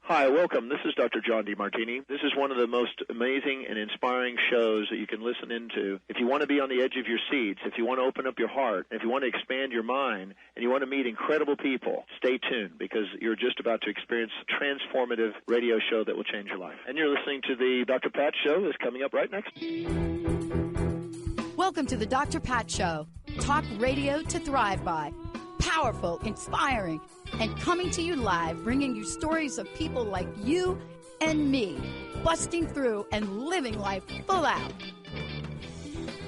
Hi, welcome. This is Dr. John DeMartini. This is one of the most amazing and inspiring shows that you can listen into. If you want to be on the edge of your seats, if you want to open up your heart, if you want to expand your mind, and you want to meet incredible people, stay tuned because you're just about to experience a transformative radio show that will change your life. And you're listening to the Dr. Pat Show that's coming up right next. Welcome to the Dr. Pat Show. Talk radio to thrive by. Powerful, inspiring, and coming to you live, bringing you stories of people like you and me, busting through and living life full out.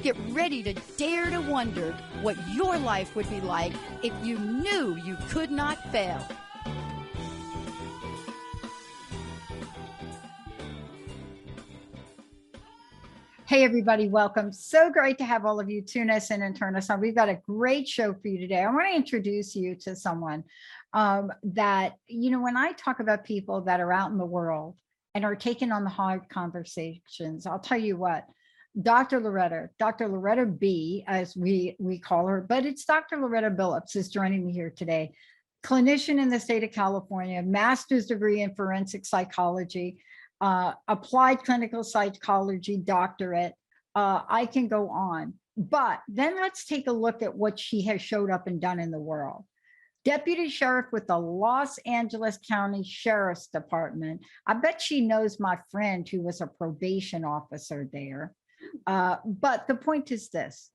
Get ready to dare to wonder what your life would be like if you knew you could not fail. Hey, everybody, welcome. So great to have all of you tune us in and turn us on. We've got a great show for you today. I want to introduce you to someone that, when I talk about people that are out in the world and are taking on the hard conversations, I'll tell you what, Dr. Loretta B, as we call her, but it's Dr. Loretta Billoups is joining me here today. Clinician in the state of California, master's degree in forensic psychology, applied clinical psychology doctorate. I can go on, but then let's take a look at what she has showed up and done in the world. Deputy Sheriff with the Los Angeles County Sheriff's Department. I bet she knows my friend who was a probation officer there. But the point is this.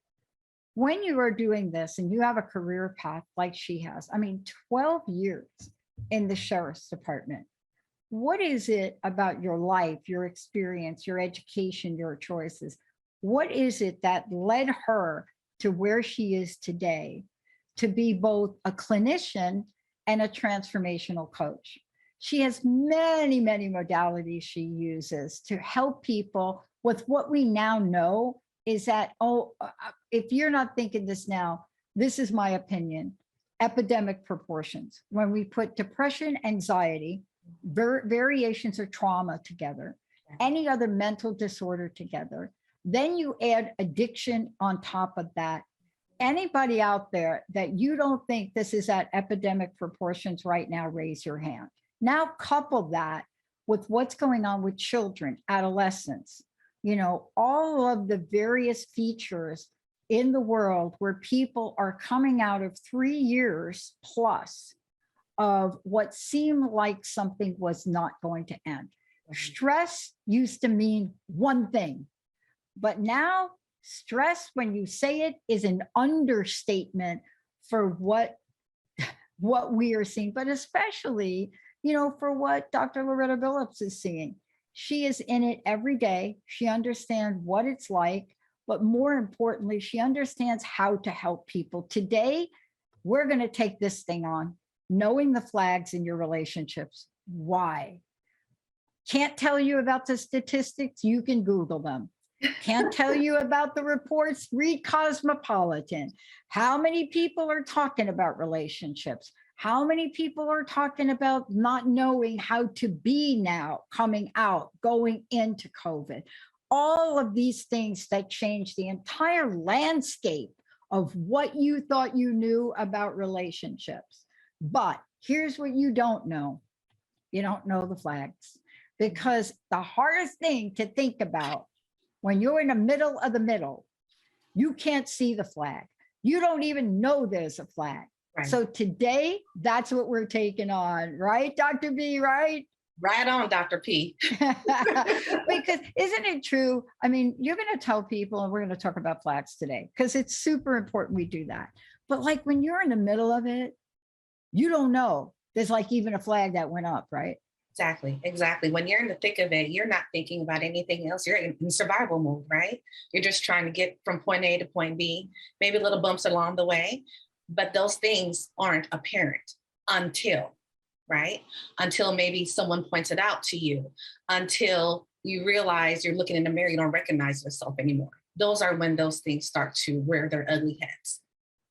When you are doing this and you have a career path like she has, 12 years in the Sheriff's Department, what is it about your life, your experience, your education, your choices? What is it that led her to where she is today, to be both a clinician and a transformational coach? She has many, many modalities she uses to help people with what we now know is that, if you're not thinking this now, this is my opinion, epidemic proportions. When we put depression, anxiety, variations of trauma together, any other mental disorder together, then you add addiction on top of that. Anybody out there that you don't think this is at epidemic proportions right now, raise your hand. Now couple that with what's going on with children, adolescents, all of the various features in the world where people are coming out of 3 years plus of what seemed like something was not going to end. Stress used to mean one thing, but now stress, when you say it, is an understatement for what we are seeing, but especially, for what Dr. Loretta Billoups is seeing. She is in it every day. She understands what it's like, but more importantly, she understands how to help people. Today, we're going to take this thing on. Knowing the flags in your relationships. Why? Can't tell you about the statistics. You can Google them. Can't tell you about the reports. Read Cosmopolitan. How many people are talking about relationships? How many people are talking about not knowing how to be now, coming out, going into COVID? All of these things that change the entire landscape of what you thought you knew about relationships. But here's what you don't know. You don't know the flags, because the hardest thing to think about when you're in the middle of the middle, you can't see the flag. You don't even know there's a flag. Right. So today, that's what we're taking on, right, Dr. B, right? Right on, Dr. P. Because isn't it true? You're going to tell people, and we're going to talk about flags today, because it's super important we do that. But like when you're in the middle of it, you don't know. There's like even a flag that went up, right? Exactly. When you're in the thick of it, you're not thinking about anything else. You're in survival mode, right? You're just trying to get from point A to point B, maybe little bumps along the way, but those things aren't apparent until maybe someone points it out to you, until you realize you're looking in the mirror, you don't recognize yourself anymore. Those are when those things start to rear their ugly heads.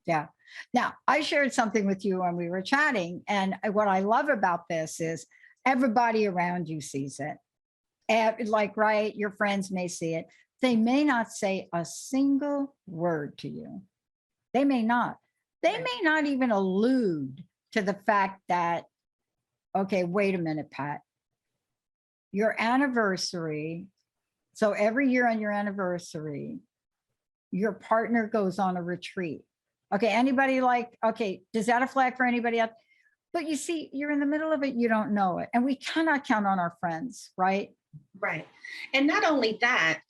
Yeah. Now, I shared something with you when we were chatting, and what I love about this is everybody around you sees it. Right, your friends may see it. They may not say a single word to you. They may not. They may not even allude to the fact that, okay, wait a minute, Pat. Your anniversary. So every year on your anniversary, your partner goes on a retreat. Okay, anybody like, okay, does that a flag for anybody else? But you see, you're in the middle of it, you don't know it. And we cannot count on our friends, right? Right. And not only that,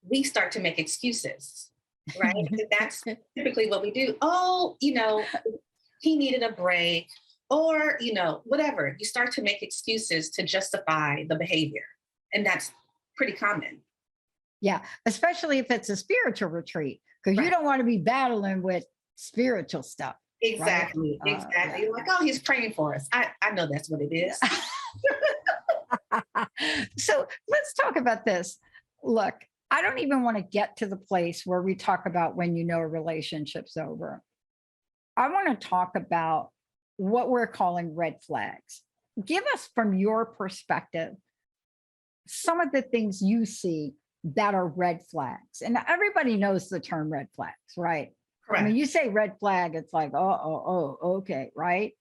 we start to make excuses, right? That's typically what we do. Oh, he needed a break, or, whatever. You start to make excuses to justify the behavior. And that's pretty common. Yeah, especially if it's a spiritual retreat, because you don't want to be battling with spiritual stuff. Exactly. Right? Exactly. Yeah. Like, oh, he's praying for us. I know that's what it is. So let's talk about this. Look, I don't even want to get to the place where we talk about when you know a relationship's over. I want to talk about what we're calling red flags. Give us, from your perspective, some of the things you see that are red flags. And everybody knows the term red flags, right? Correct. I mean, you say red flag, it's like, okay, right?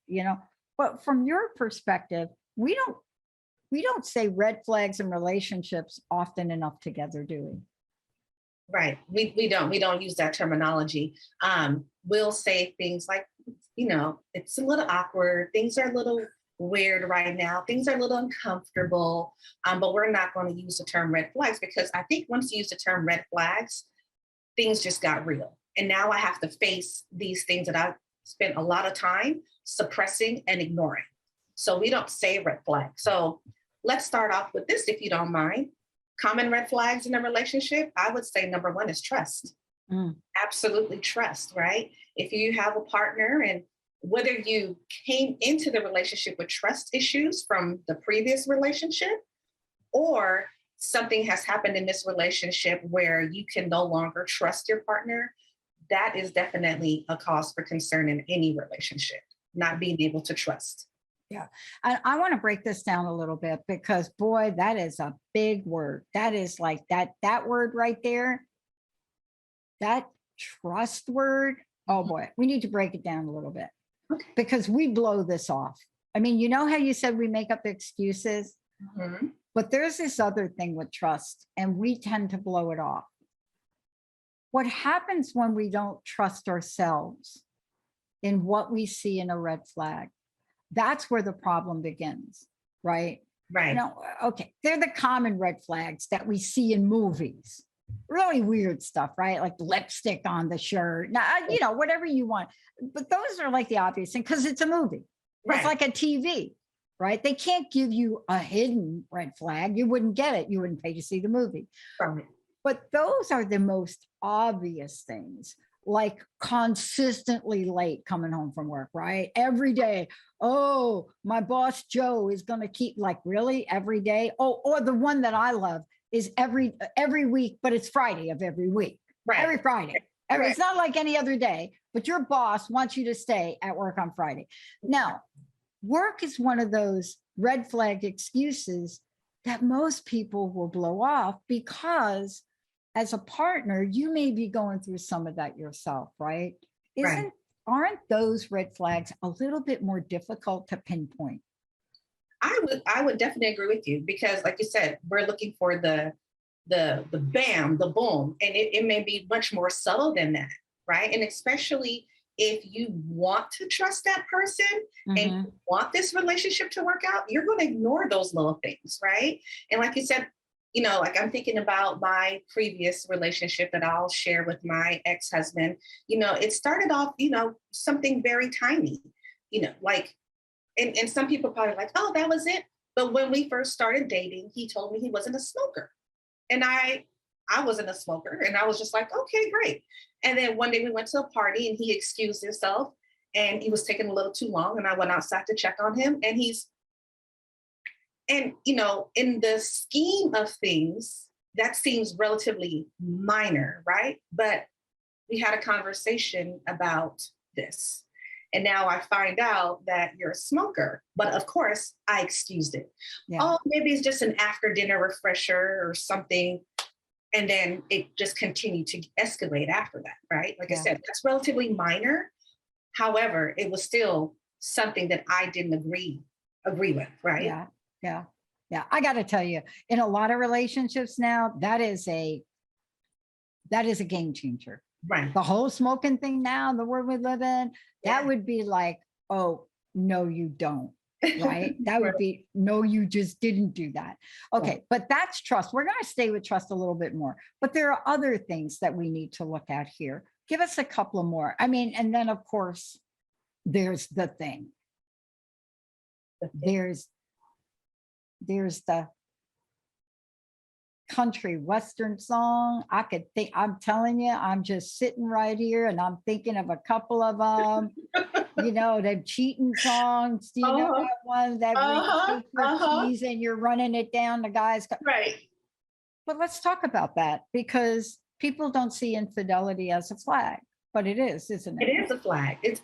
But from your perspective, we don't say red flags in relationships often enough together, do we? Right. We don't use that terminology. We'll say things like, it's a little awkward. Things are a little weird right now. Things are a little uncomfortable. But we're not going to use the term red flags, because I think once you use the term red flags, things just got real. And now I have to face these things that I've spent a lot of time suppressing and ignoring. So we don't say red flag. So let's start off with this, if you don't mind. Common red flags in a relationship, I would say number one is trust. Absolutely trust, right? If you have a partner, and whether you came into the relationship with trust issues from the previous relationship, or something has happened in this relationship where you can no longer trust your partner, that is definitely a cause for concern in any relationship, not being able to trust. Yeah. I want to break this down a little bit, because boy, that is a big word. That is like that word right there, that trust word. Oh boy, we need to break it down a little bit, because we blow this off. I mean, you know how you said we make up excuses, but there's this other thing with trust, and we tend to blow it off. What happens when we don't trust ourselves in what we see in a red flag? That's where the problem begins, right? Right. Okay, they're the common red flags that we see in movies. Really weird stuff, right? Like lipstick on the shirt, now, whatever you want. But those are like the obvious thing, because it's a movie. Right. It's like a TV, right? They can't give you a hidden red flag. You wouldn't get it. You wouldn't pay to see the movie. Right. But those are the most obvious things, like consistently late coming home from work, right? Every day. Oh, my boss Joe is going to keep, like, really every day. Oh, or the one that I love is every week, but it's Friday of every week. Right. Every Friday. Right. It's not like any other day, but your boss wants you to stay at work on Friday. Now, work is one of those red flag excuses that most people will blow off, because as a partner, you may be going through some of that yourself, right? Aren't those red flags a little bit more difficult to pinpoint? I would definitely agree with you, because like you said, we're looking for the bam, the boom, and it may be much more subtle than that, right? And especially if you want to trust that person and you want this relationship to work out, you're going to ignore those little things, right? And like you said, like I'm thinking about my previous relationship that I'll share with my ex-husband. It started off, something very tiny, like, and some people probably like, oh, that was it. But when we first started dating, he told me he wasn't a smoker. And I wasn't a smoker. And I was just like, okay, great. And then one day we went to a party and he excused himself and he was taking a little too long. And I went outside to check on him, and in the scheme of things, that seems relatively minor, right? But we had a conversation about this. And now I find out that you're a smoker. But of course, I excused it. Yeah. Oh, maybe it's just an after dinner refresher or something. And then it just continued to escalate after that, right? Like I said, that's relatively minor. However, it was still something that I didn't agree with, right? Yeah. I got to tell you, in a lot of relationships now, that is a game changer. Right. The whole smoking thing now, the world we live in, that would be like, oh, no, you don't. Right? That would be, no, you just didn't do that. Okay. But that's trust. We're going to stay with trust a little bit more, but there are other things that we need to look at here. Give us a couple more. I mean, and then of course, there's the thing. There's the country western song. I'm telling you, I'm just sitting right here and I'm thinking of a couple of them. You know, the cheating songs. Do you know that one that we tease and you're running it down the guy's right? But let's talk about that, because people don't see infidelity as a flag, but it is, isn't it? It is a flag. It's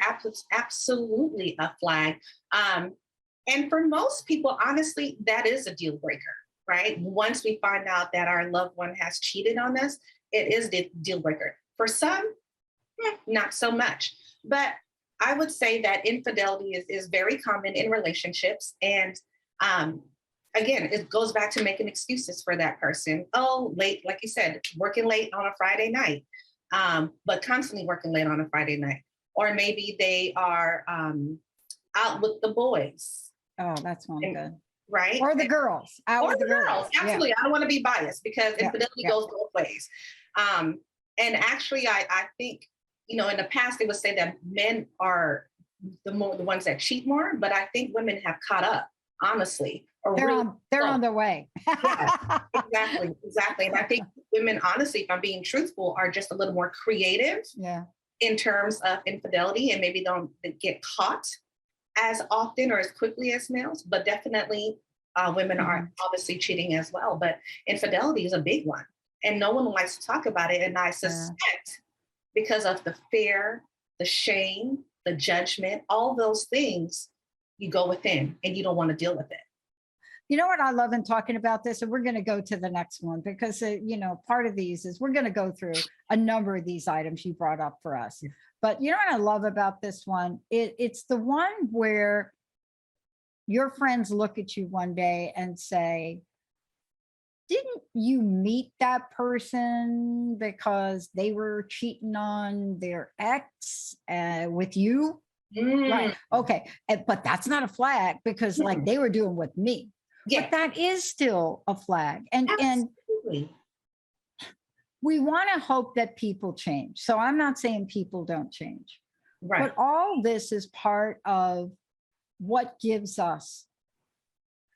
absolutely a flag. And for most people, honestly, that is a deal breaker, right? Once we find out that our loved one has cheated on us, it is the deal breaker. For some, not so much. But I would say that infidelity is very common in relationships. And again, it goes back to making excuses for that person. Oh, late, like you said, working late on a Friday night, but constantly working late on a Friday night. Or maybe they are out with the boys. Oh, that's not good. Right? Or the girls. Out with the girls. Absolutely. Yeah. I don't want to be biased because infidelity goes both ways. And actually, I think, you know, in the past, they would say that men are the ones that cheat more, but I think women have caught up, honestly. They're on their way. Yeah, exactly. And I think women, honestly, if I'm being truthful, are just a little more creative in terms of infidelity, and maybe don't get caught as often or as quickly as males, but definitely women are obviously cheating as well. But infidelity is a big one, and no one likes to talk about it. And I suspect because of the fear, the shame, the judgment, all those things, you go within and you don't want to deal with it. You know what I love in talking about this, and we're going to go to the next one because, you know, part of these is we're going to go through a number of these items you brought up for us. But you know what I love about this one? It's the one where your friends look at you one day and say, didn't you meet that person because they were cheating on their ex with you? Right. Okay. But that's not a flag because like they were doing with me. But that is still a flag. And we want to hope that people change. So I'm not saying people don't change. Right. But all this is part of what gives us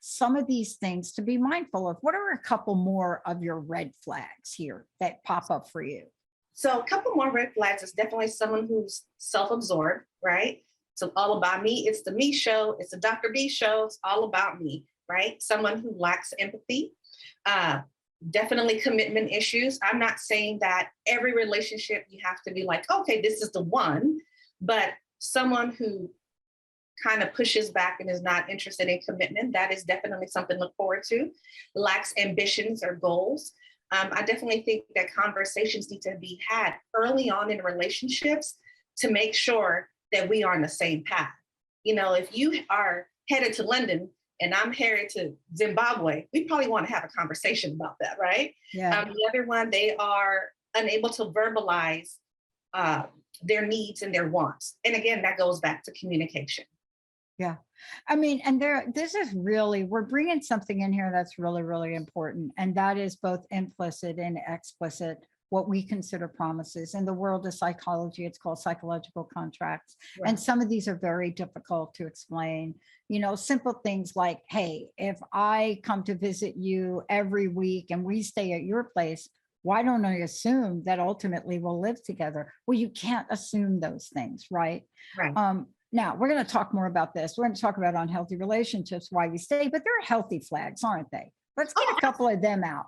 some of these things to be mindful of. What are a couple more of your red flags here that pop up for you? So a couple more red flags is definitely someone who's self-absorbed, right? So all about me. It's the me show. It's the Dr. B show. It's all about me, right? Someone who lacks empathy. Definitely commitment issues. I'm not saying that every relationship you have to be like, okay, this is the one, but someone who kind of pushes back and is not interested in commitment, that is definitely something to look forward to. Lacks ambitions or goals. I definitely think that conversations need to be had early on in relationships to make sure that we are on the same path. You know, if you are headed to London and I'm headed to Zimbabwe, we probably want to have a conversation about that, right? Yeah. The other one, they are unable to verbalize their needs and their wants. And again, that goes back to communication. Yeah. I mean, and this is really, we're bringing something in here that's really, really important. And that is both implicit and explicit, what we consider promises. In the world of psychology, it's called psychological contracts. Right. And some of these are very difficult to explain. You know, simple things like, hey, if I come to visit you every week and we stay at your place, why don't I assume that ultimately we'll live together? Well, you can't assume those things, right? Right. Now, we're going to talk more about this. We're going to talk about unhealthy relationships, why we stay, but they're healthy flags, aren't they? Let's get a couple of them out.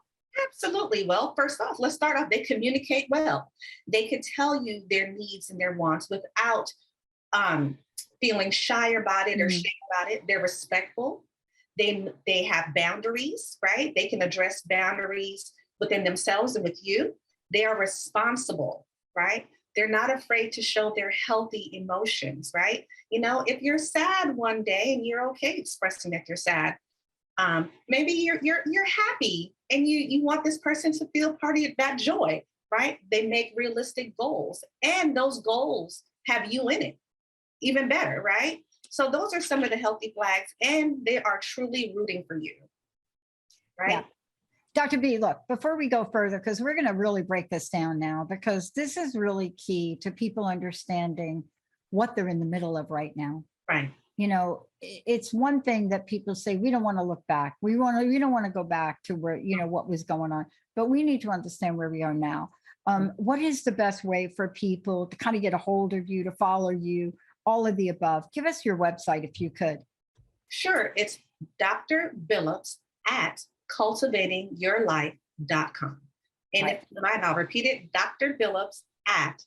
Absolutely. Well, first off, let's start off. They communicate well. They can tell you their needs and their wants without feeling shy about it or shame about it. They're respectful. They have boundaries, right? They can address boundaries within themselves and with you, they are responsible, right? They're not afraid to show their healthy emotions, right? You know, if you're sad one day and you're okay expressing that you're sad, maybe you're happy and you want this person to feel part of that joy, right? They make realistic goals, and those goals have you in it. Even better, right? So those are some of the healthy flags, and they are truly rooting for you, right? Yeah. Dr. B, look, before we go further, because we're going to really break this down now, because this is really key to people understanding what they're in the middle of right now. Right. You know, it's one thing that people say, we don't want to look back. We don't want to go back to where, you know, what was going on, but we need to understand where we are now. What is the best way for people to kind of get a hold of you, to follow you, all of the above? Give us your website if you could. Sure. It's Dr. Billoups at cultivatingyourlife.com. And Right. if you mind, I'll repeat it, Dr. Billoups at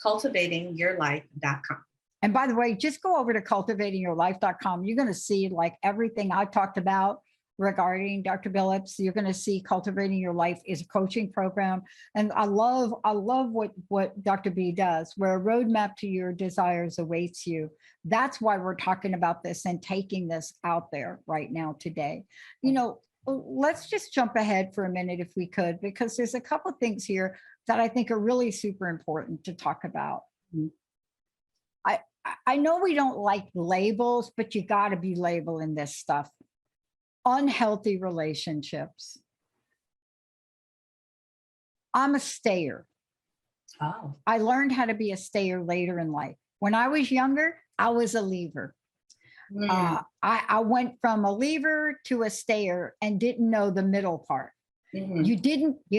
cultivatingyourlife.com. And by the way, just go over to cultivatingyourlife.com. You're going to see like everything I talked about regarding Dr. Billoups. You're going to see Cultivating Your Life is a coaching program. And I love what Dr. B does, where a roadmap to your desires awaits you. That's why we're talking about this and taking this out there right now today. You know, let's just jump ahead for a minute if we could, because there's a couple of things here that I think are really super important to talk about. I know we don't like labels, but you got to be labeling this stuff. Unhealthy relationships. I'm a stayer. Oh. I learned how to be a stayer later in life. When I was younger, I was a leaver. I went from a leaver to a stayer and didn't know the middle part. You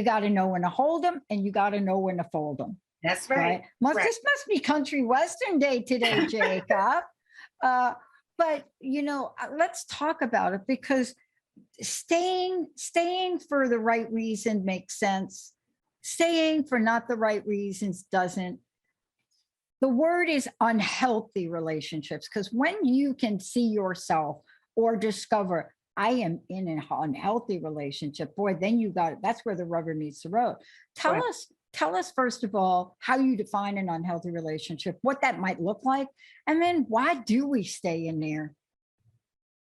got to know when to hold them and you got to know when to fold them. That's right. This must be country western day today, Jacob. But you know, let's talk about it, because staying for the right reason makes sense. Staying for not the right reasons doesn't. The word is unhealthy relationships, because when you can see yourself or discover I am in an unhealthy relationship, boy, then that's where the rubber meets the road. Tell us, first of all, how you define an unhealthy relationship, what that might look like, and then why do we stay in there?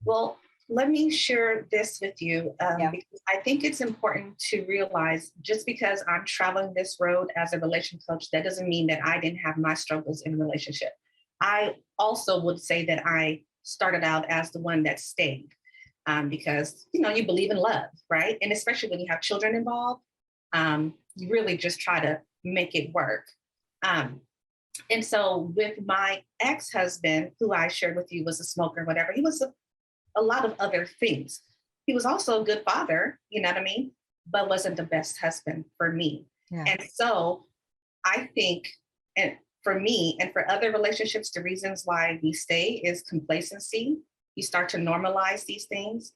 Well, let me share this with you, because I think it's important to realize, just because I'm traveling this road as a relation coach, that doesn't mean that I didn't have my struggles in a relationship. I also would say that I started out as the one that stayed, because, you know, you believe in love, right? And especially when you have children involved, you really just try to make it work. And so with my ex-husband, who I shared with you was a smoker, whatever, he was a lot of other things. He was also a good father, you know what I mean? But wasn't the best husband for me. Yeah. And so I think, and for me and for other relationships, the reasons why we stay is complacency. You start to normalize these things.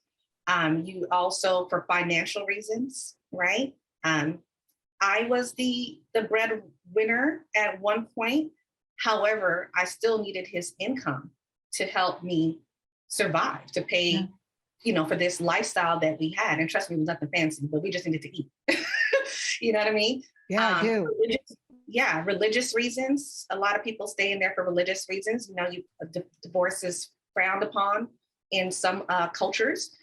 You also, for financial reasons, right? I was the breadwinner at one point. However, I still needed his income to help me survive, to pay, you know, for this lifestyle that we had. And trust me, it was nothing fancy, but we just needed to eat. You know what I mean? Yeah, I do. Religious reasons. A lot of people stay in there for religious reasons. You know, divorce is frowned upon in some cultures.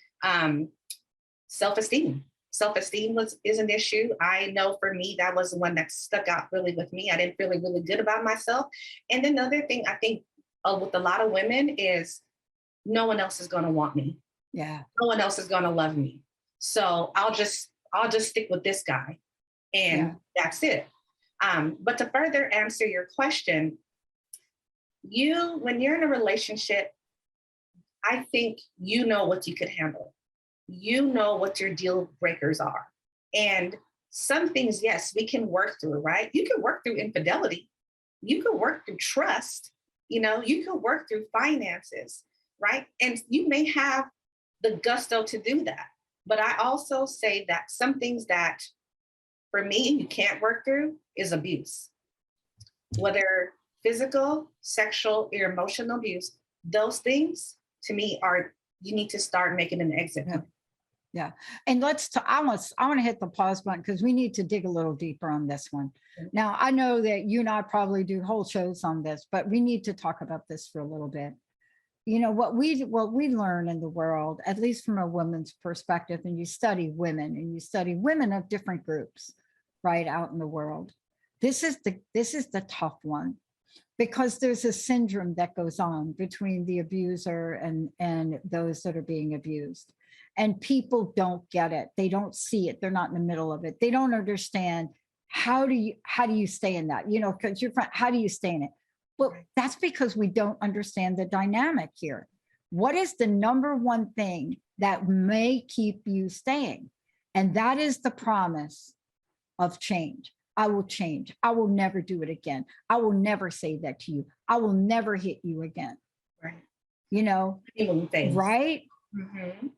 Self-esteem. Self-esteem is an issue. I know for me, that was the one that stuck out really with me. I didn't feel really good about myself. And then another thing I think with a lot of women is no one else is going to want me. Yeah. No one else is going to love me. So I'll just stick with this guy, and that's it. But to further answer your question, when you're in a relationship, I think you know what you could handle. You know what your deal breakers are. And some things, yes, we can work through, right? You can work through infidelity. You can work through trust. You know, you can work through finances, right? And you may have the gusto to do that. But I also say that some things that, for me, you can't work through is abuse. Whether physical, sexual, or emotional abuse, those things, to me, you need to start making an exit. Yeah. And I want to hit the pause button because we need to dig a little deeper on this one. Now, I know that you and I probably do whole shows on this, but we need to talk about this for a little bit. You know, what we learn in the world, at least from a woman's perspective, and you study women of different groups, right, out in the world. This is the tough one, because there's a syndrome that goes on between the abuser and those that are being abused. And people don't get it. They don't see it. They're not in the middle of it. They don't understand how do you stay in that? You know, because your friend, how do you stay in it? Well, that's because we don't understand the dynamic here. What is the number one thing that may keep you staying? And that is the promise of change. I will change. I will never do it again. I will never say that to you. I will never hit you again. Right. You know, right? Mm-hmm.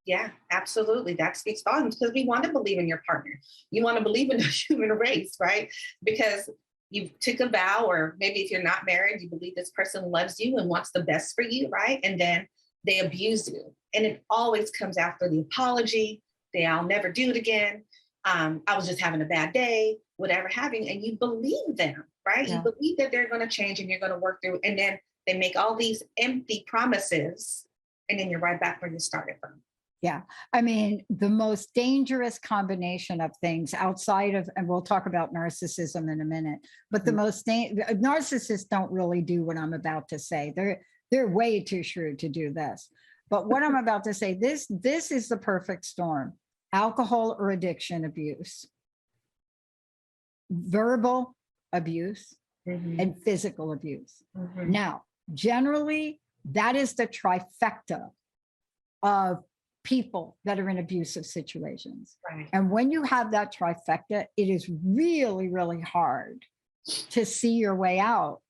Yeah, absolutely. That speaks volumes, because we want to believe in your partner. You want to believe in the human race, right? Because you took a vow, or maybe if you're not married, you believe this person loves you and wants the best for you, right? And then they abuse you. And it always comes after the apology. I'll never do it again. I was just having a bad day, whatever having, and you believe them, right? Yeah. You believe that they're going to change and you're going to work through, and then they make all these empty promises, and then you're right back where you started from. Yeah. I mean, the most dangerous combination of things outside of, and we'll talk about narcissism in a minute, but the most narcissists don't really do what I'm about to say. They're way too shrewd to do this. But what I'm about to say, this is the perfect storm: alcohol or addiction abuse, verbal abuse, and physical abuse. Now, generally, that is the trifecta of people that are in abusive situations. Right. And when you have that trifecta, it is really, really hard to see your way out,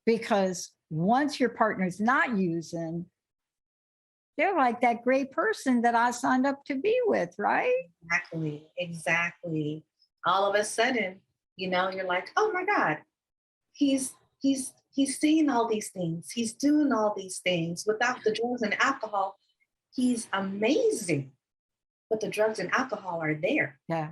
because once your partner's not using, they're like that great person that I signed up to be with, right? Exactly. All of a sudden, you know, you're like, oh my God, he's saying all these things. He's doing all these things without the drugs and alcohol. He's amazing, but the drugs and alcohol are there. Yeah.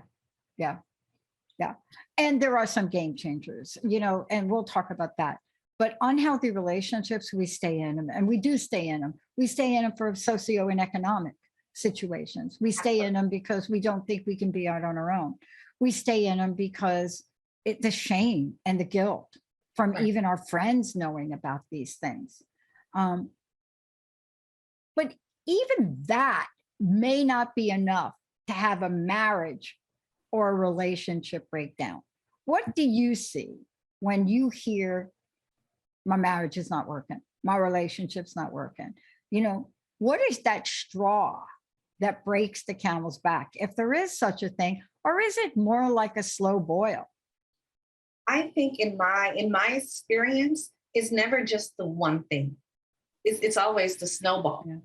And there are some game changers, you know, and we'll talk about that. But unhealthy relationships, we stay in them, and we do stay in them. We stay in them for socio and economic situations. We stay in them because we don't think we can be out on our own. We stay in them because the shame and the guilt from even our friends knowing about these things. But even that may not be enough to have a marriage or a relationship breakdown. What do you see when you hear, my marriage is not working, my relationship's not working? You know, what is that straw that breaks the camel's back, if there is such a thing, or is it more like a slow boil? I think in my experience, it's never just the one thing. It's always the snowball. Yeah.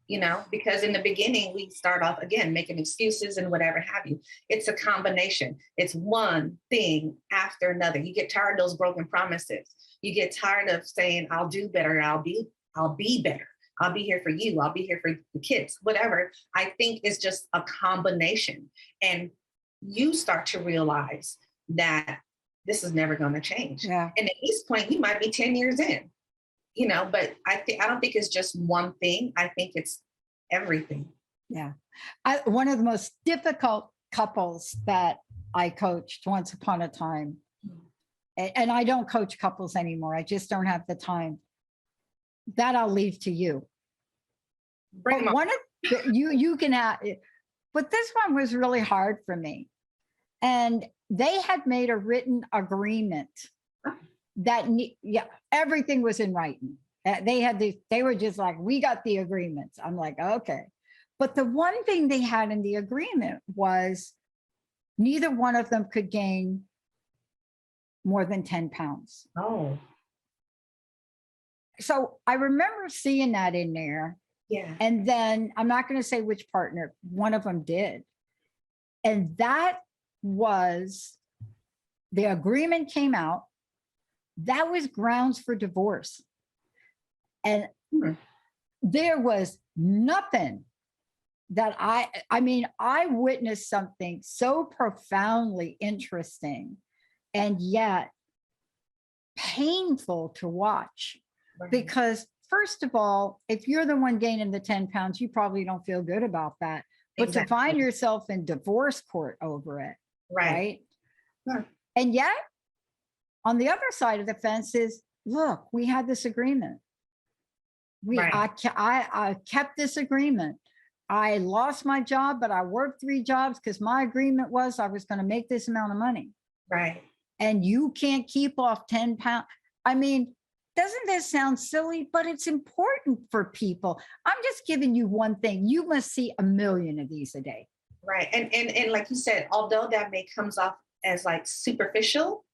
You know, because in the beginning, we start off, again, making excuses and whatever have you. It's a combination. It's one thing after another. You get tired of those broken promises. You get tired of saying, I'll do better. I'll be better. I'll be here for you. I'll be here for the kids, whatever. I think it's just a combination. And you start to realize that this is never going to change. Yeah. And at this point, you might be 10 years in. You know, but I don't think it's just one thing. I think it's everything. Yeah. One of the most difficult couples that I coached once upon a time, and I don't coach couples anymore. I just don't have the time. That I'll leave to you. Bring but one of you can have, but this one was really hard for me. And they had made a written agreement that everything was in writing. They were just like, we got the agreements. I'm like, okay. But the one thing they had in the agreement was neither one of them could gain more than 10 pounds. Oh. So I remember seeing that in there. Yeah. And then I'm not going to say which partner, one of them did. And that was, the agreement came out. That was grounds for divorce. And there was nothing that I mean, I witnessed something so profoundly interesting and yet painful to watch. Right. Because first of all, if you're the one gaining the 10 pounds, you probably don't feel good about that. But to Exactly. find yourself in divorce court over it, Right. right? And yet, on the other side of the fence is, look, we had this agreement. Right. I kept this agreement. I lost my job, but I worked 3 jobs because my agreement was I was going to make this amount of money. Right. And you can't keep off 10 pounds. I mean, doesn't this sound silly? But it's important for people. I'm just giving you one thing. You must see a million of these a day. Right. And like you said, although that may comes off as like superficial,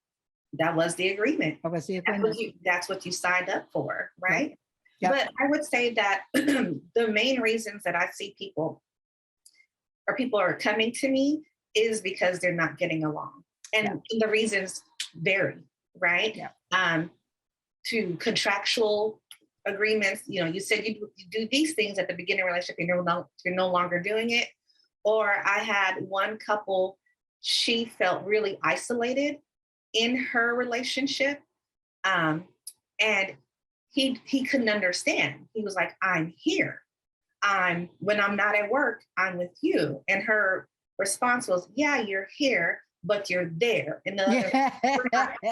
that was the agreement. What was the agreement? That's what you signed up for, right? Yep. But I would say that the main reasons that I see people are coming to me is because they're not getting along. And the reasons vary, right? Yeah. To contractual agreements, you said you do these things at the beginning of the relationship, you're no longer doing it. Or I had one couple, she felt really isolated in her relationship. And he couldn't understand. He was like, I'm here. When I'm not at work, I'm with you. And her response was, yeah, you're here, but you're there. In the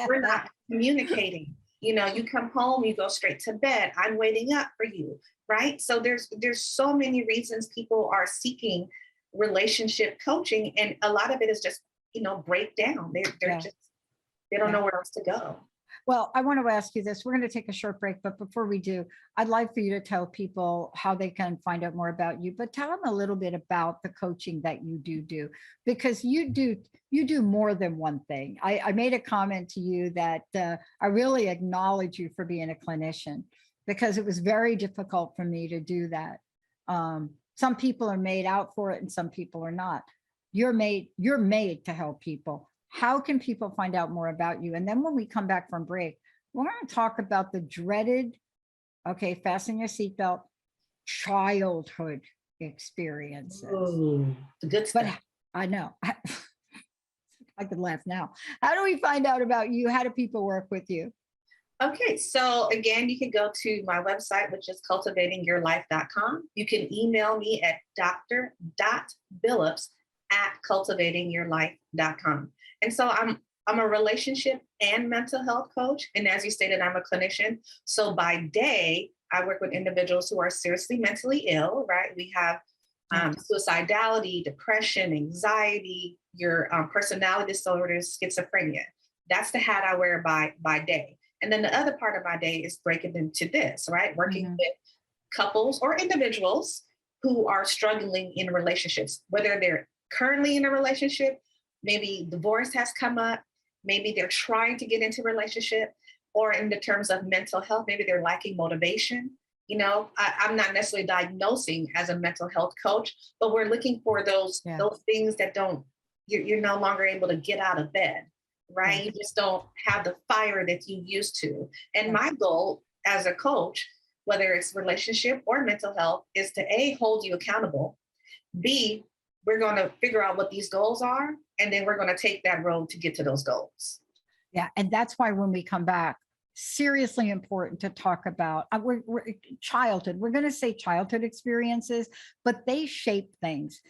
we're not communicating. You come home, you go straight to bed. I'm waiting up for you, right? So there's so many reasons people are seeking relationship coaching, and a lot of it is just breakdown. They don't know where else to go. Well, I want to ask you this. We're going to take a short break, but before we do, I'd like for you to tell people how they can find out more about you, but tell them a little bit about the coaching that you do, because you do more than one thing. I made a comment to you that I really acknowledge you for being a clinician, because it was very difficult for me to do that. Some people are made out for it and some people are not. You're made to help people. How can people find out more about you? And then when we come back from break, we're going to talk about the dreaded, fasten your seatbelt, childhood experiences. Ooh, the good stuff. But I know. I could laugh now. How do we find out about you? How do people work with you? Okay, so again, you can go to my website, which is cultivatingyourlife.com. You can email me at dr.billoups@cultivatingyourlife.com. And so I'm a relationship and mental health coach. And as you stated, I'm a clinician. So by day, I work with individuals who are seriously mentally ill, right? We have suicidality, depression, anxiety, your personality disorders, schizophrenia. That's the hat I wear by day. And then the other part of my day is breaking into this, right? Working with couples or individuals who are struggling in relationships, whether they're currently in a relationship, maybe divorce has come up, maybe they're trying to get into a relationship, or in the terms of mental health, maybe they're lacking motivation. I'm not necessarily diagnosing as a mental health coach, but we're looking for those things that you're no longer able to get out of bed, right? You just don't have the fire that you used to. And my goal as a coach, whether it's relationship or mental health, is to A, hold you accountable. B, we're going to figure out what these goals are, and then we're going to take that road to get to those goals. Yeah. And that's why when we come back, seriously important to talk about childhood. We're going to say childhood experiences, but they shape things.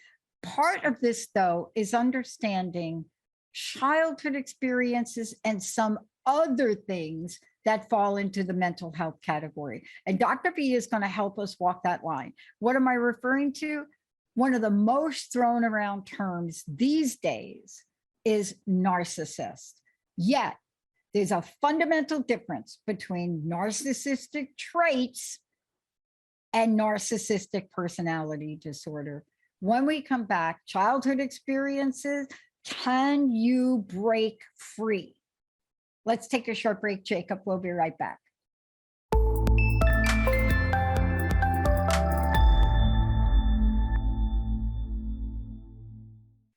Part of this, though, is understanding childhood experiences and some other things that fall into the mental health category. And Dr. B is going to help us walk that line. What am I referring to? One of the most thrown around terms these days is narcissist. Yet, there's a fundamental difference between narcissistic traits and narcissistic personality disorder. When we come back, childhood experiences, can you break free? Let's take a short break, Jacob. We'll be right back.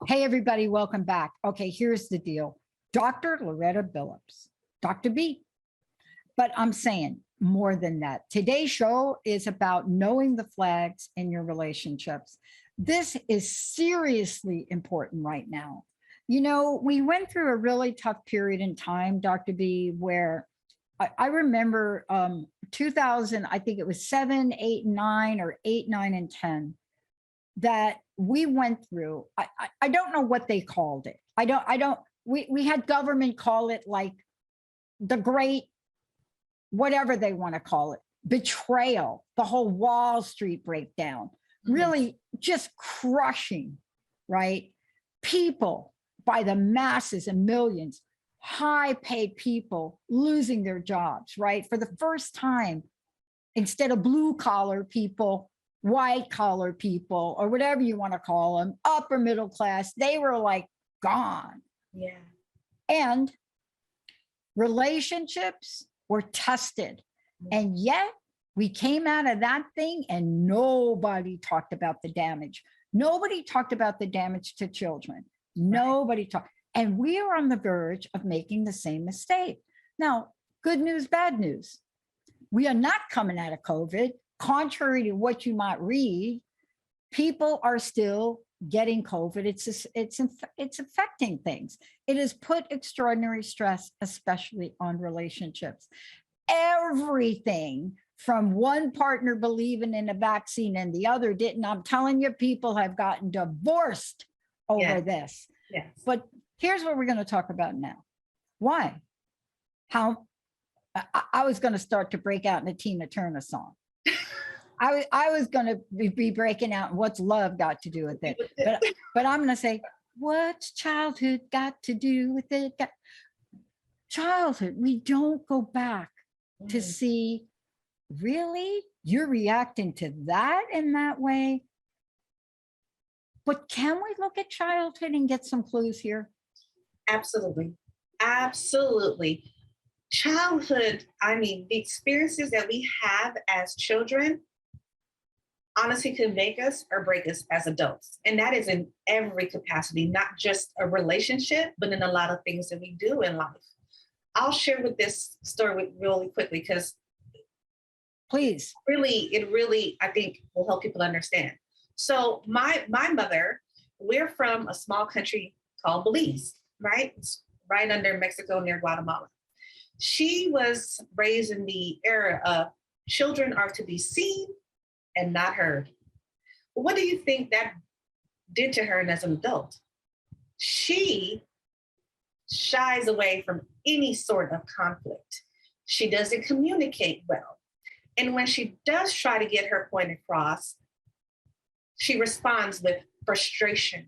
Hey, everybody, welcome back. Okay, here's the deal. Dr. Loretta Billoups, Dr. B. But I'm saying more than that. Today's show is about knowing the flags in your relationships. this is seriously important right now. You know, we went through a really tough period in time, Dr. B, where I remember 2000, I think it was 7, 8, 9, or 8, 9, and 10 that we went through. I don't know what they called it. We had government call it like the great, whatever they want to call it, betrayal, the whole Wall Street breakdown, really just crushing, right? People by the masses and millions, high paid people losing their jobs, right? For the first time, instead of blue collar people, white collar people, or whatever you want to call them, upper middle class, they were like gone. Yeah. And relationships were tested. And yet we came out of that thing and nobody talked about the damage. Nobody talked about the damage to children. Nobody talked. And we are on the verge of making the same mistake. Now, good news, bad news. We are not coming out of COVID. Contrary to what you might read, people are still getting COVID. It's affecting things. It has put extraordinary stress, especially on relationships. Everything from one partner believing in a vaccine and the other didn't. I'm telling you, people have gotten divorced over this. Yes. But here's what we're going to talk about now. Why? How I was going to start to break out in a Tina Turner song. I was going to be breaking out what's love got to do with it. But I'm going to say, what's childhood got to do with it? Childhood, we don't go back to see, really? You're reacting to that in that way? But can we look at childhood and get some clues here? Absolutely. Absolutely. Childhood, I mean, the experiences that we have as children honestly could make us or break us as adults. And that is in every capacity, not just a relationship, but in a lot of things that we do in life. I'll share with this story really quickly because please, it really, I think will help people understand. So my mother, we're from a small country called Belize, right? It's right under Mexico near Guatemala. She was raised in the era of children are to be seen and not heard. What do you think that did to her as an adult? She shies away from any sort of conflict. She doesn't communicate well. And when she does try to get her point across, she responds with frustration,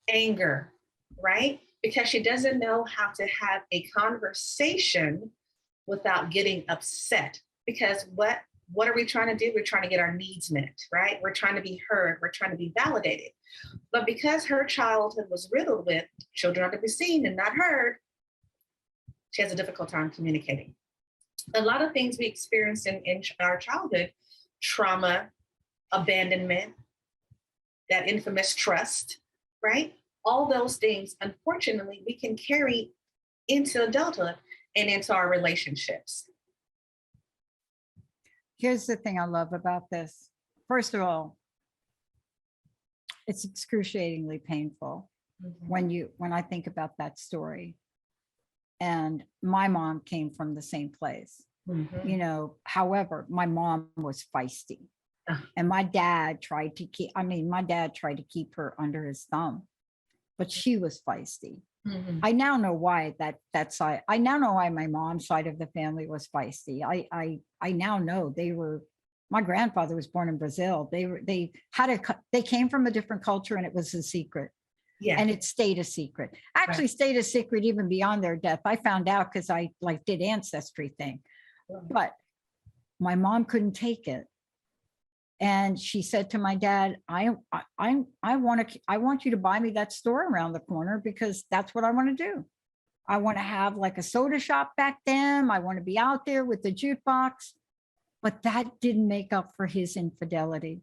anger, right? Because she doesn't know how to have a conversation without getting upset. Because what are we trying to do? We're trying to get our needs met, right? We're trying to be heard. We're trying to be validated. But because her childhood was riddled with children are to be seen and not heard, she has a difficult time communicating. A lot of things we experience in our childhood, trauma, abandonment, that infamous trust, right? All those things, unfortunately, we can carry into adulthood and into our relationships. Here's the thing I love about this. First of all, it's excruciatingly painful when I think about that story. And my mom came from the same place, you know, however, my mom was feisty. And my dad tried to keep her under his thumb, but she was feisty. I now know why that side. I now know why my mom's side of the family was feisty. I now know my grandfather was born in Brazil. They came from a different culture and it was a secret. Yeah. And it stayed a secret. Actually stayed a secret even beyond their death. I found out because I did ancestry thing. But my mom couldn't take it. And she said to my dad, I want you to buy me that store around the corner because that's what I want to do. I want to have like a soda shop back then. I want to be out there with the jukebox. But that didn't make up for his infidelity.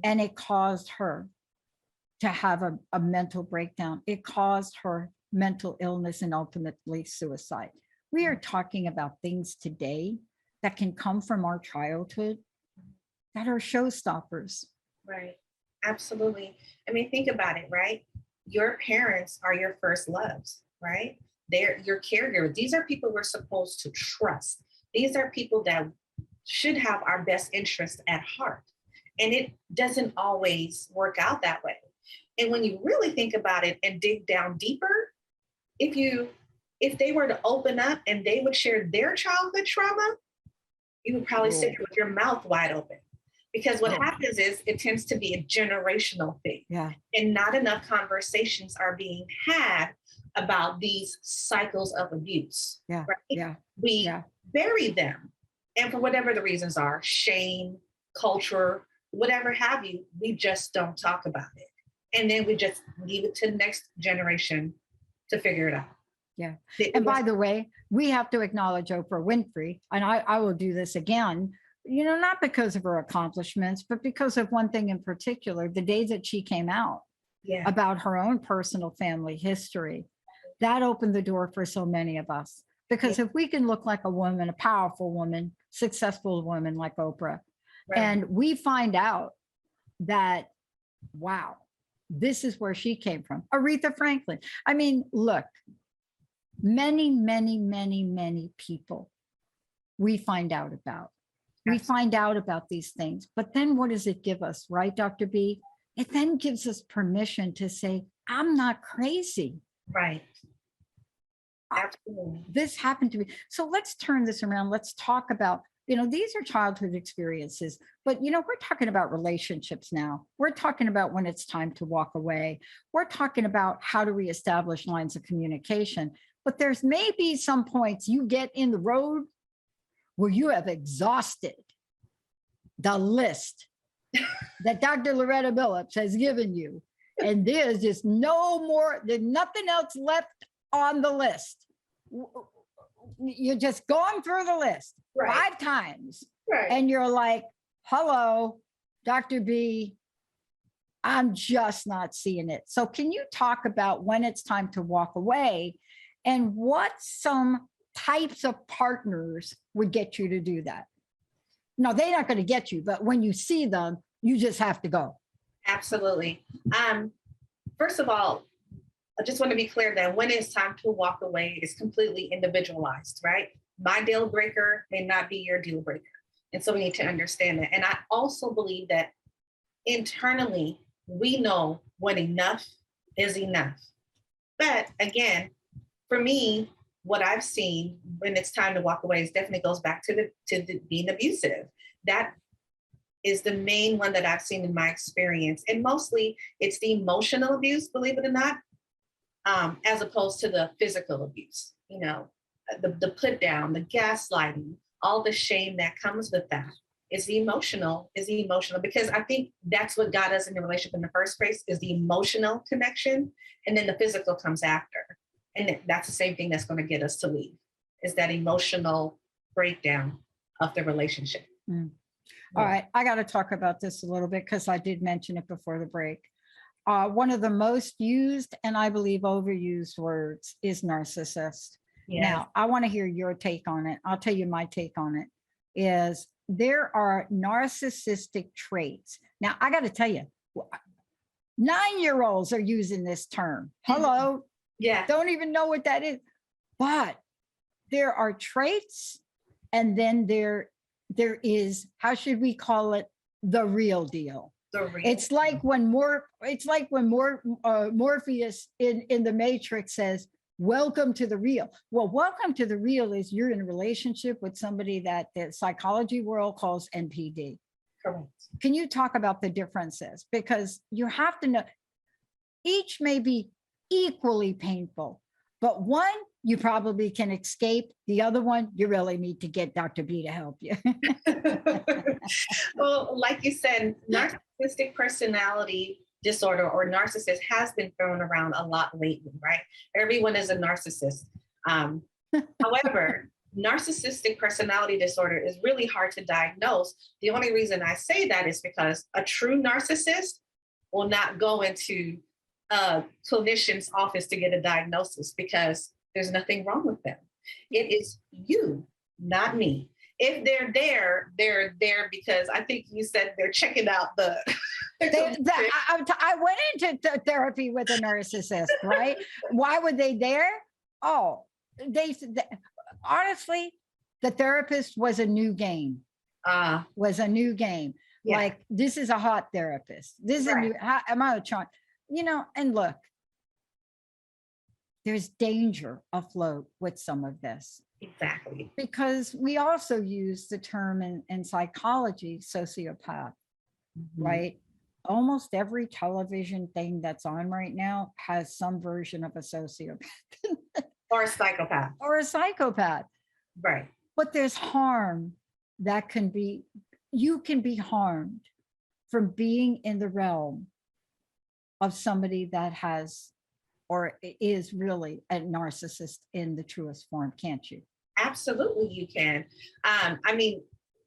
And it caused her to have a mental breakdown. It caused her mental illness and ultimately suicide. We are talking about things today that can come from our childhood that are showstoppers. Right. Absolutely. I mean, think about it, right? Your parents are your first loves, right? They're your caregiver. These are people we're supposed to trust. These are people that should have our best interest at heart. And it doesn't always work out that way. And when you really think about it and dig down deeper, if they were to open up and they would share their childhood trauma, you would probably sit here with your mouth wide open. Because what happens is it tends to be a generational thing. Yeah. And not enough conversations are being had about these cycles of abuse. Yeah. Right? Yeah. We bury them. And for whatever the reasons are, shame, culture, whatever have you, we just don't talk about it. And then we just leave it to the next generation to figure it out. Yeah. And by the way, we have to acknowledge Oprah Winfrey, and I will do this again, not because of her accomplishments, but because of one thing in particular, the day that she came out about her own personal family history, that opened the door for so many of us. Because if we can look like a woman, a powerful woman, successful woman like Oprah, and we find out that, wow, this is where she came from. Aretha Franklin. I mean, look, many, many, many, many people we find out about. We find out about these things. But then what does it give us, right, Dr. B? It then gives us permission to say, I'm not crazy. Right. Absolutely. This happened to me. So let's turn this around. Let's talk about, these are childhood experiences, but, we're talking about relationships now. We're talking about when it's time to walk away. We're talking about how to reestablish lines of communication. But there's maybe some points you get in the road where you have exhausted the list that Dr. Loretta Billoups has given you. And there's just there's nothing else left on the list. You're just going through the list 5 times. Right. And you're like, hello, Dr. B, I'm just not seeing it. So can you talk about when it's time to walk away and what some types of partners would get you to do that? No, they're not going to get you, but when you see them, you just have to go. Absolutely. First of all, I just want to be clear that when it's time to walk away is completely individualized, right? My deal breaker may not be your deal breaker. And so we need to understand that. And I also believe that internally, we know when enough is enough. But again, for me, what I've seen when it's time to walk away is definitely goes back to the being abusive. That is the main one that I've seen in my experience. And mostly it's the emotional abuse, believe it or not, as opposed to the physical abuse, the put down, the gaslighting, all the shame that comes with that. Is the emotional, because I think that's what got us in the relationship in the first place, is the emotional connection. And then the physical comes after. And that's the same thing that's going to get us to leave, is that emotional breakdown of the relationship. All right. I got to talk about this a little bit because I did mention it before the break. One of the most used and I believe overused words is narcissist. Yes. Now, I want to hear your take on it. I'll tell you my take on it is there are narcissistic traits. Now, I got to tell you, 9-year-olds are using this term. Hello. Yeah. Don't even know what that is. But there are traits, and then there is, how should we call it? The real deal. It's like when Morpheus in the Matrix says, welcome to the real. Well, welcome to the real is you're in a relationship with somebody that the psychology world calls NPD. Correct. Can you talk about the differences? Because you have to know, each may be equally painful, but one you probably can escape. The other one, you really need to get Dr. B to help you. Well, like you said, narcissistic personality disorder or narcissist has been thrown around a lot lately, right? Everyone is a narcissist. However, narcissistic personality disorder is really hard to diagnose. The only reason I say that is because a true narcissist will not go into a clinician's office to get a diagnosis because there's nothing wrong with them. It is you, not me. if they're there because I think you said they're checking out the. I went into therapy with a narcissist, right? Why were they there? Oh, honestly, the therapist was a new game. Yeah. Like, this is a hot therapist. This is a new, how am I trying? And look, there's danger afloat with some of this. Exactly. Because we also use the term in psychology, sociopath, right? Almost every television thing that's on right now has some version of a sociopath. Or a psychopath. Right. But there's harm that you can be harmed from being in the realm of somebody that has or is really a narcissist in the truest form, can't you? Absolutely, you can.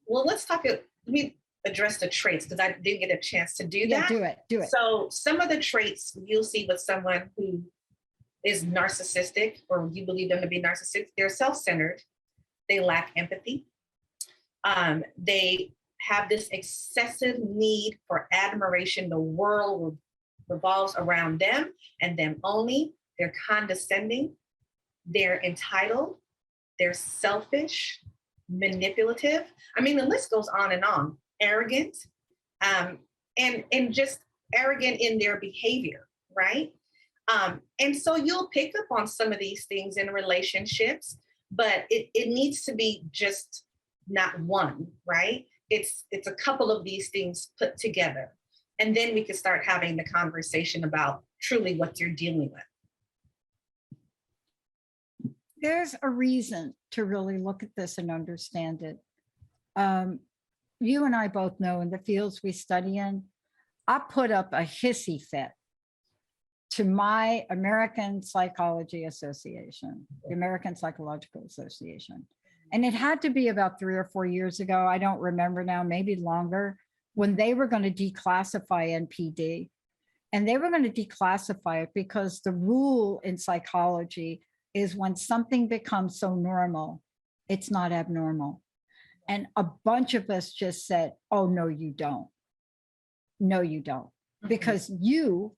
Let's talk. Let me address the traits because I didn't get a chance to do that. Do it. So some of the traits you'll see with someone who is narcissistic, or you believe them to be narcissistic, they're self-centered. They lack empathy. They have this excessive need for admiration. The world revolves around them and them only. They're condescending. They're entitled. They're selfish, manipulative. The list goes on and on. Arrogant, and just arrogant in their behavior, right? And so you'll pick up on some of these things in relationships, but it needs to be just not one, right? It's a couple of these things put together. And then we can start having the conversation about truly what you're dealing with. There's a reason to really look at this and understand it. You and I both know in the fields we study in, I put up a hissy fit to my American Psychology Association, the American Psychological Association. And it had to be about 3 or 4 years ago. I don't remember now, maybe longer, when they were going to declassify NPD. And they were going to declassify it because the rule in psychology is when something becomes so normal, it's not abnormal. And a bunch of us just said, oh, no, you don't. No, you don't. Because you,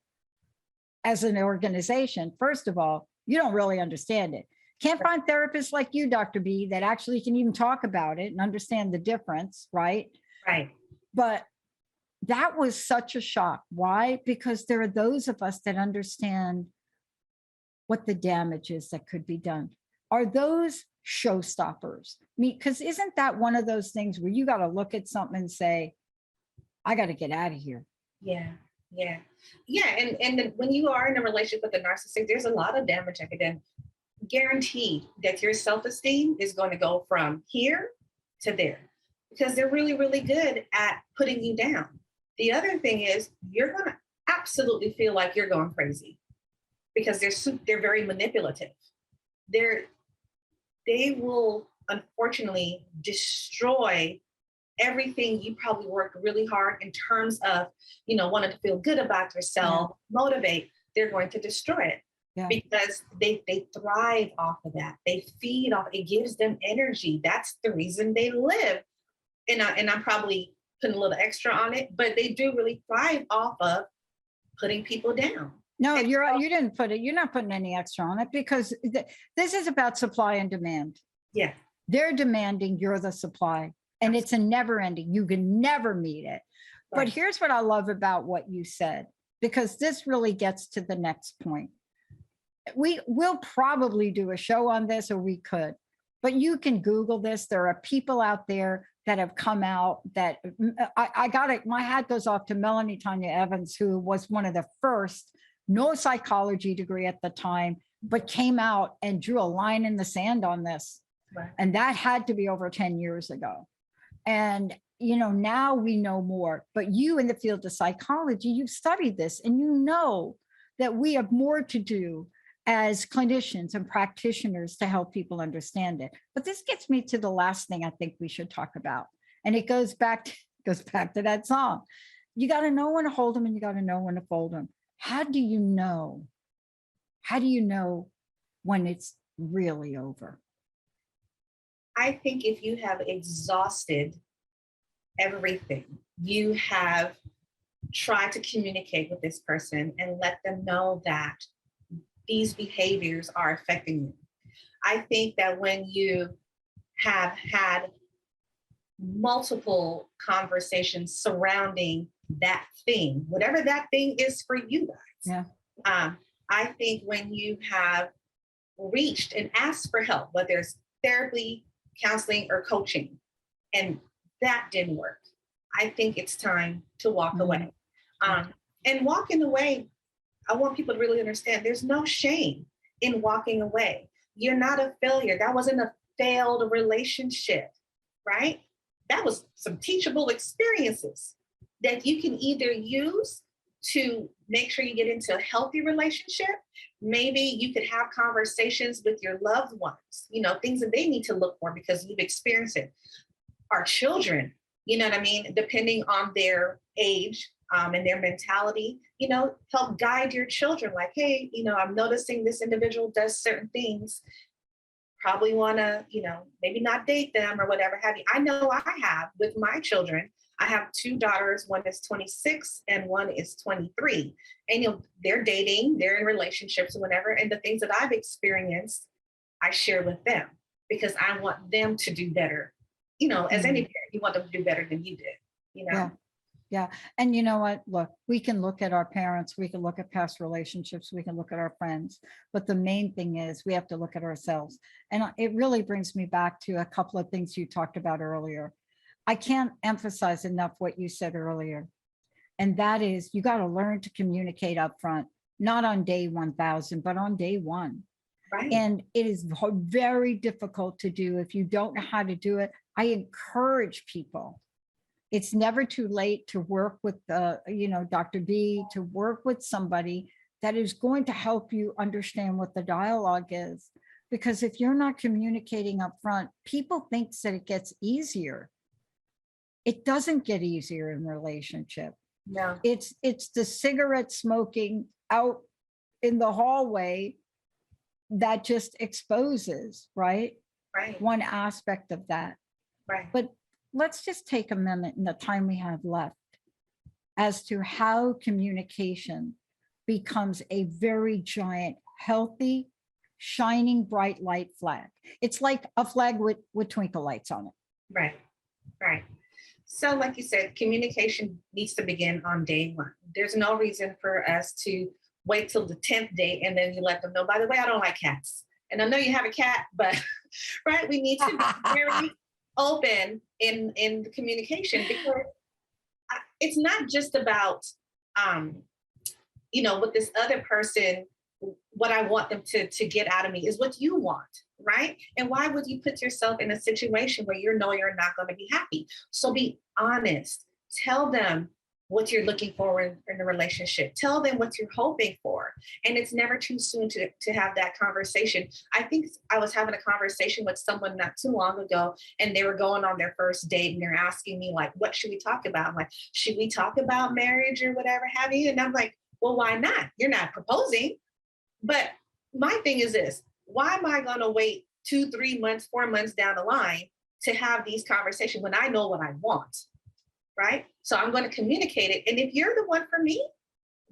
as an organization, first of all, you don't really understand it. Can't find therapists like you, Dr. B, that actually can even talk about it and understand the difference, right? Right. But that was such a shock. Why? Because there are those of us that understand what the damage is that could be done. Are those showstoppers? Because isn't that one of those things where you got to look at something and say, I got to get out of here? Yeah. And when you are in a relationship with a narcissist, there's a lot of damage that could then guaranteed that your self-esteem is going to go from here to there because they're really, really good at putting you down. The other thing is you're going to absolutely feel like you're going crazy because they're very manipulative. They will unfortunately destroy everything you probably worked really hard in terms of, wanting to feel good about yourself, motivate. They're going to destroy it. Yeah. Because they thrive off of that. They feed off, it gives them energy. That's the reason they live. And I'm probably putting a little extra on it, but they do really thrive off of putting people down. No, you didn't put it. You're not putting any extra on it because this is about supply and demand. Yeah. They're demanding, you're the supply. And it's a never ending. You can never meet it. Right. But here's what I love about what you said, because this really gets to the next point. We'll probably do a show on this, or we could, but you can Google this. There are people out there that have come out that I got it. My hat goes off to Melanie Tanya Evans, who was one of the first, no psychology degree at the time, but came out and drew a line in the sand on this. Right. And that had to be over 10 years ago. And, now we know more, but you in the field of psychology, you've studied this and you know that we have more to do as clinicians and practitioners to help people understand it. But this gets me to the last thing I think we should talk about. And it goes back to that song. You got to know when to hold them and you got to know when to fold them. How do you know? How do you know when it's really over? I think if you have exhausted everything, you have tried to communicate with this person and let them know that these behaviors are affecting you. I think that when you have had multiple conversations surrounding that thing, whatever that thing is for you guys. I think when you have reached and asked for help, whether it's therapy, counseling, or coaching, and that didn't work, I think it's time to walk away. And walking away, I want people to really understand there's no shame in walking away. You're not a failure. That wasn't a failed relationship, right? That was some teachable experiences that you can either use to make sure you get into a healthy relationship. Maybe you could have conversations with your loved ones, things that they need to look for because you've experienced it. Our children, you know what I mean? Depending on their age and their mentality, help guide your children. Like, hey, I'm noticing this individual does certain things. Probably want to, maybe not date them or whatever have you. I know I have with my children. I have two daughters. One is 26 and one is 23. And they're dating, they're in relationships or whatever. And the things that I've experienced, I share with them because I want them to do better. As any parent, you want them to do better than you did. Yeah. And you know what? Look, we can look at our parents, we can look at past relationships, we can look at our friends, but the main thing is we have to look at ourselves. And it really brings me back to a couple of things you talked about earlier. I can't emphasize enough what you said earlier. And that is, you got to learn to communicate up front, not on day 1000, but on day one. Right. And it is very difficult to do if you don't know how to do it. I encourage people. It's never too late to work with Dr. B, to work with somebody that is going to help you understand what the dialogue is. Because if you're not communicating up front, people think that it gets easier. It doesn't get easier in a relationship. No. It's the cigarette smoking out in the hallway that just exposes, right? Right. One aspect of that. Right. But let's just take a minute in the time we have left as to how communication becomes a very giant, healthy, shining, bright light flag. It's like a flag with twinkle lights on it. Right. Right. So like you said, communication needs to begin on day one. There's no reason for us to wait till the 10th day and then you let them know, by the way, I don't like cats. And I know you have a cat, but right, we need to be very open in the communication because it's not just about, with this other person, what I want them to get out of me is what you want, right? And why would you put yourself in a situation where you know you're not going to be happy? So be honest. Tell them what you're looking for in a relationship. Tell them what you're hoping for. And it's never too soon to have that conversation. I think I was having a conversation with someone not too long ago, and they were going on their first date, and they're asking me, like, what should we talk about? I'm like, should we talk about marriage or whatever have you? And I'm like, well, why not? You're not proposing. But my thing is this, why am I going to wait 2, 3 months, 4 months down the line to have these conversations when I know what I want, right? So I'm going to communicate it. And if you're the one for me,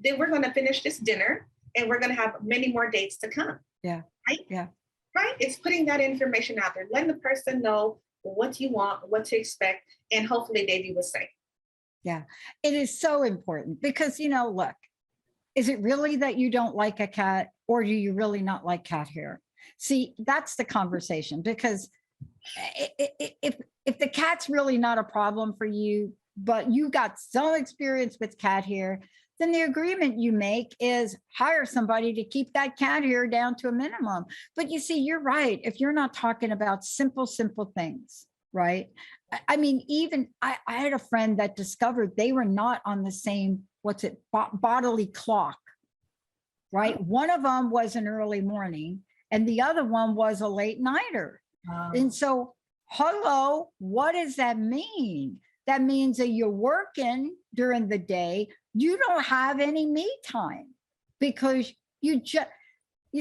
then we're going to finish this dinner and we're going to have many more dates to come. Yeah. Right? Yeah. Right? It's putting that information out there, letting the person know what you want, what to expect, and hopefully they do the same. Yeah. It is so important because, look, is it really that you don't like a cat or do you really not like cat hair? See, that's the conversation because if the cat's really not a problem for you, but you got some experience with cat hair, then the agreement you make is hire somebody to keep that cat hair down to a minimum. But you see, you're right. If you're not talking about simple things, right? I mean, even I had a friend that discovered they were not on the same, bodily clock, right? One of them was an early morning and the other one was a late nighter. And so, hello, what does that mean? That means that you're working during the day. You don't have any me time because you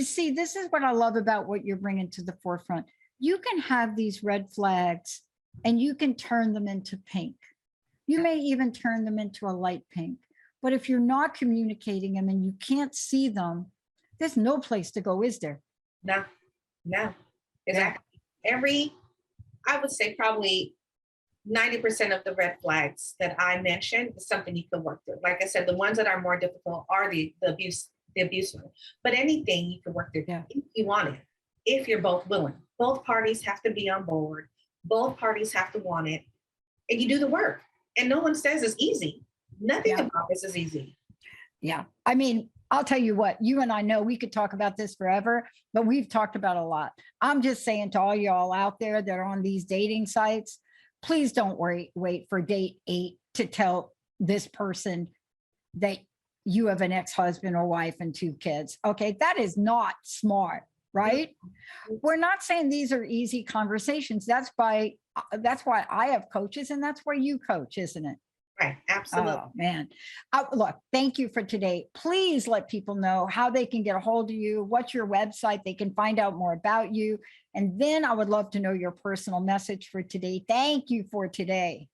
see, this is what I love about what you're bringing to the forefront. you can have these red flags and you can turn them into pink. You may even turn them into a light pink. But if you're not communicating them and you can't see them, there's no place to go, is there? No, no, exactly. I would say probably 90% of the red flags that I mentioned is something you can work through. Like I said, the ones that are more difficult are the abuse one. But anything you can work through if you want it, if you're both willing. Both parties have to be on board. Both parties have to want it. And you do the work. And no one says it's easy. Nothing about this is easy. Yeah. I mean, I'll tell you what, you and I know we could talk about this forever, but we've talked about a lot. I'm just saying to all y'all out there that are on these dating sites, please don't wait for date 8 to tell this person that you have an ex-husband or wife and 2 kids. Okay, that is not smart, right? We're not saying these are easy conversations. That's why I have coaches, and that's why you coach, isn't it? Right, absolutely. Oh, man. Look, thank you for today. Please let people know how they can get a hold of you, what's your website, they can find out more about you. And then I would love to know your personal message for today. Thank you for today.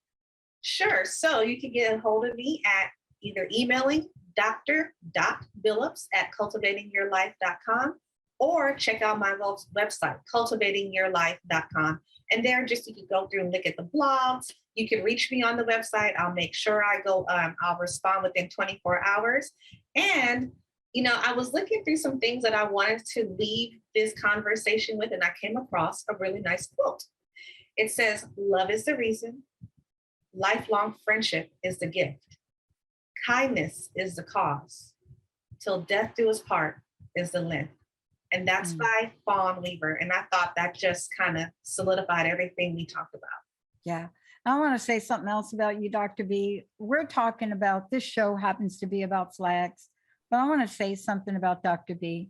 Sure. So you can get a hold of me at either emailing dr.billoups@cultivatingyourlife.com or check out my website, cultivatingyourlife.com. And there just you can go through and look at the blogs. You can reach me on the website. I'll make sure I'll respond within 24 hours. And, I was looking through some things that I wanted to leave this conversation with, and I came across a really nice quote. It says, "Love is the reason. Lifelong friendship is the gift. Kindness is the cause. Till death do us part is the length." And that's by Fawn Weaver. And I thought that just kind of solidified everything we talked about. Yeah. I want to say something else about you, Dr. B. We're talking about, this show happens to be about flags, but I want to say something about Dr. B.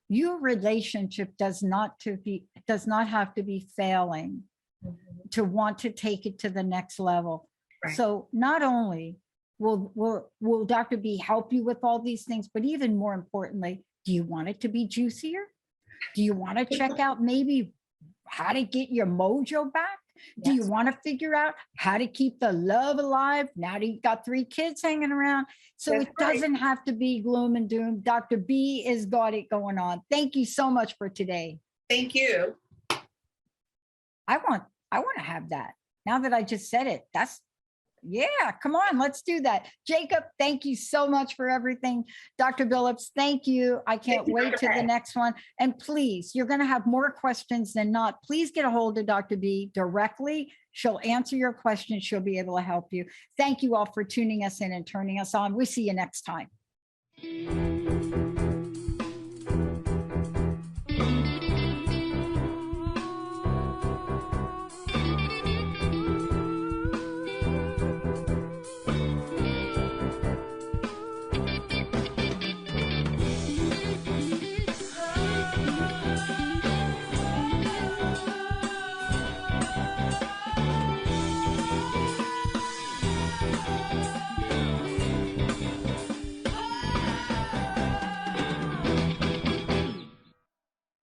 Your relationship does not have to be failing to want to take it to the next level. Right. So not only will Dr. B help you with all these things, but even more importantly, do you want it to be juicier? Do you want to check out maybe how to get your mojo back? Yes. Do you want to figure out how to keep the love alive now that you've got 3 kids hanging around? So That's it doesn't have to be gloom and doom. Dr. B has got it going on. Thank you so much for today. Thank you. I want to have that. Now that I just said it, come on, let's do that. Jacob, thank you so much for everything. Dr. Billoups, thank you. I can't wait to the next one. And please, you're going to have more questions than not. Please get a hold of Dr. B directly. She'll answer your questions. She'll be able to help you. Thank you all for tuning us in and turning us on. We'll see you next time.